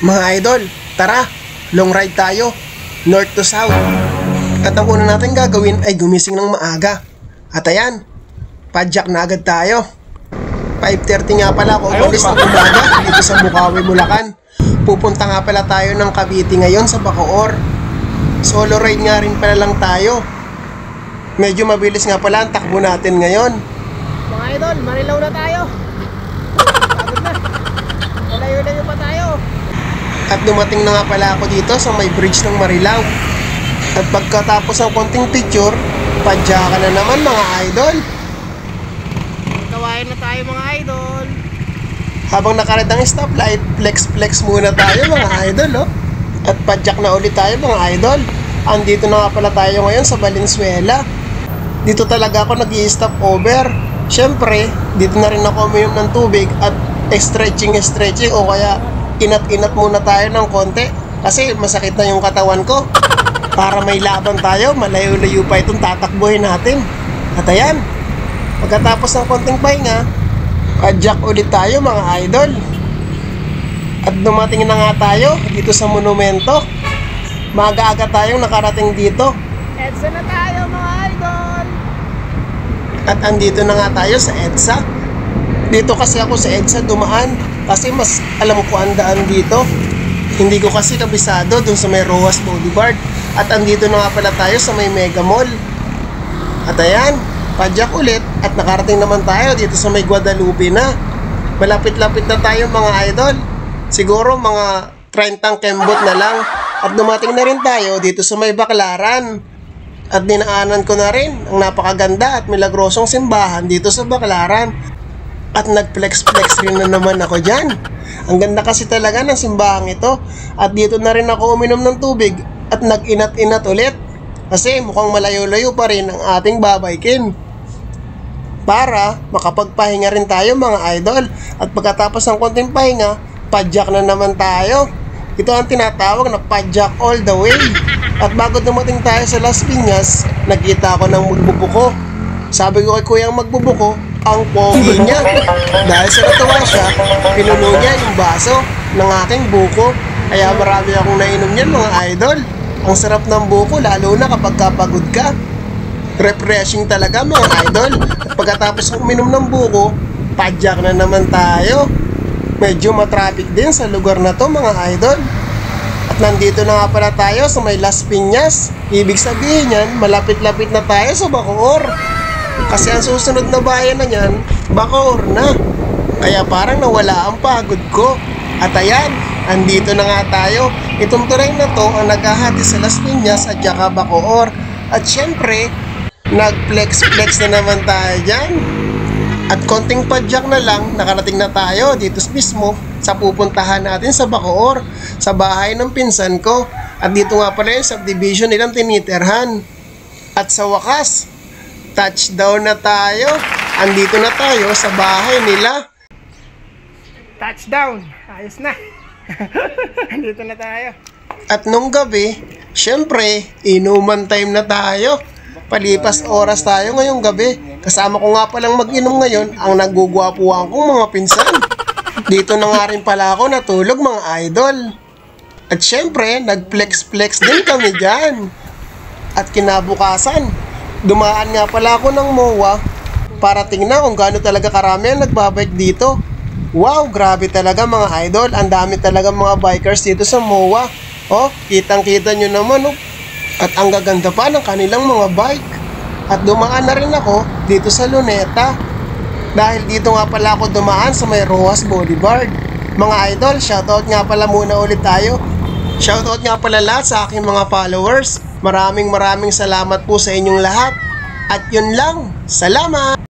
Mga idol, tara, long ride tayo, north to south. At ang una natin gagawin ay gumising ng maaga. At ayan, padjak na agad tayo. 5:30 nga pala ako umalis ng umaga dito sa Bukawi, Bulacan. Pupunta nga pala tayo ng Cavite ngayon sa Bacoor. Solo ride nga rin pala lang tayo. Medyo mabilis nga pala ang takbo natin ngayon. Mga idol, Marilaw na tayo. Pagod na. Malayo-layo pa tayo. At dumating na nga pala ako dito sa may bridge ng Marilao. At pagkatapos ng konting picture, padjaka na naman mga idol. Kawain na tayo mga idol. Habang nakared ang stoplight, flex muna tayo mga idol, oh. At padjak na ulit tayo mga idol. Andito na nga pala tayo ngayon sa Valenzuela. Dito talaga ako nag-i-stop over. Siyempre, dito na rin ako uminom ng tubig at stretching o kaya inat-inat muna tayo ng konti kasi masakit na yung katawan ko. Para may laban tayo, malayo-layo pa itong tatakbuhin natin. At ayan, pagkatapos ng konting pahinga, padjak ulit tayo mga idol. At dumating na nga tayo dito sa monumento. Maaga-aga tayong nakarating dito. EDSA na tayo mga idol. At andito na nga tayo sa EDSA. Dito kasi ako sa EDSA dumaan kasi mas alam ko ang daan dito. Hindi ko kasi kabisado dun sa may Rojas Boulevard. At andito na nga pala tayo sa may Mega Mall. At ayan, padjak ulit at nakarating naman tayo dito sa may Guadalupe na. Malapit-lapit na tayo mga idol. Siguro mga 30 kembot na lang. At dumating na rin tayo dito sa may Baclaran. At dinaanan ko na rin ang napakaganda at milagrosong simbahan dito sa Baclaran. At nag-flex rin na naman ako dyan. Ang ganda kasi talaga ng simbahan ito. At dito na rin ako uminom ng tubig at nag-inat-inat ulit. Kasi mukhang malayo-layo pa rin ang ating babaykin. Para makapagpahinga rin tayo mga idol. At pagkatapos ng konting pahinga, padjak na naman tayo. Ito ang tinatawag na padjak all the way. At bago dumating tayo sa Las Piñas, nakita ako ng magbubuko. Sabi ko kay kuyang magbubuko, ang pogi niya. Dahil sa natuwa siya, pinuno niya yung baso ng aking buko. Kaya marami akong nainom niyan mga idol. Ang sarap ng buko lalo na kapag kapagod ka. Refreshing talaga mga idol. At pagkatapos ng uminom ng buko, padjak na naman tayo. Medyo matraffic din sa lugar na to mga idol. At nandito na nga pala tayo sa may Las Piñas. Ibig sabihin yan, malapit-lapit na tayo sa Bacoor. Kasi ang susunod na bayan na yan, Bacoor na. Kaya parang nawala ang pagod ko. At ayan, andito na nga tayo. Itong tulay na to ang naghahati sa Las Piñas at saka Bacoor. At syempre, nag-flex na naman tayo dyan. At konting padjak na lang, nakarating na tayo dito mismo sa pupuntahan natin sa Bacoor, sa bahay ng pinsan ko. At dito nga pala yung subdivision nilang tinitirhan. At sa wakas, touchdown na tayo. Andito na tayo sa bahay nila. Touchdown. Ayos na. Andito na tayo. At nung gabi, syempre, inuman time na tayo. Palipas oras tayo ngayong gabi. Kasama ko nga palang mag-inom ngayon ang nagugwapuan kong mga pinsan. Dito na nga rin pala ako natulog mga idol. At syempre, nag-flex din kami dyan. At kinabukasan, dumaan nga pala ako ng MOA para tingnan kung gaano talaga karami ang nagbabike dito. Wow, grabe talaga mga idol. Ang dami talaga mga bikers dito sa MOA. Oh, kitang-kita nyo naman oh. At ang gaganda pa ng kanilang mga bike. At dumaan na rin ako dito sa Luneta. Dahil dito nga pala ako dumaan sa may Rojas Boulevard. Mga idol, shoutout nga pala muna ulit tayo. Shoutout nga pala lahat sa aking mga followers. Maraming salamat po sa inyong lahat. At yun lang, salamat!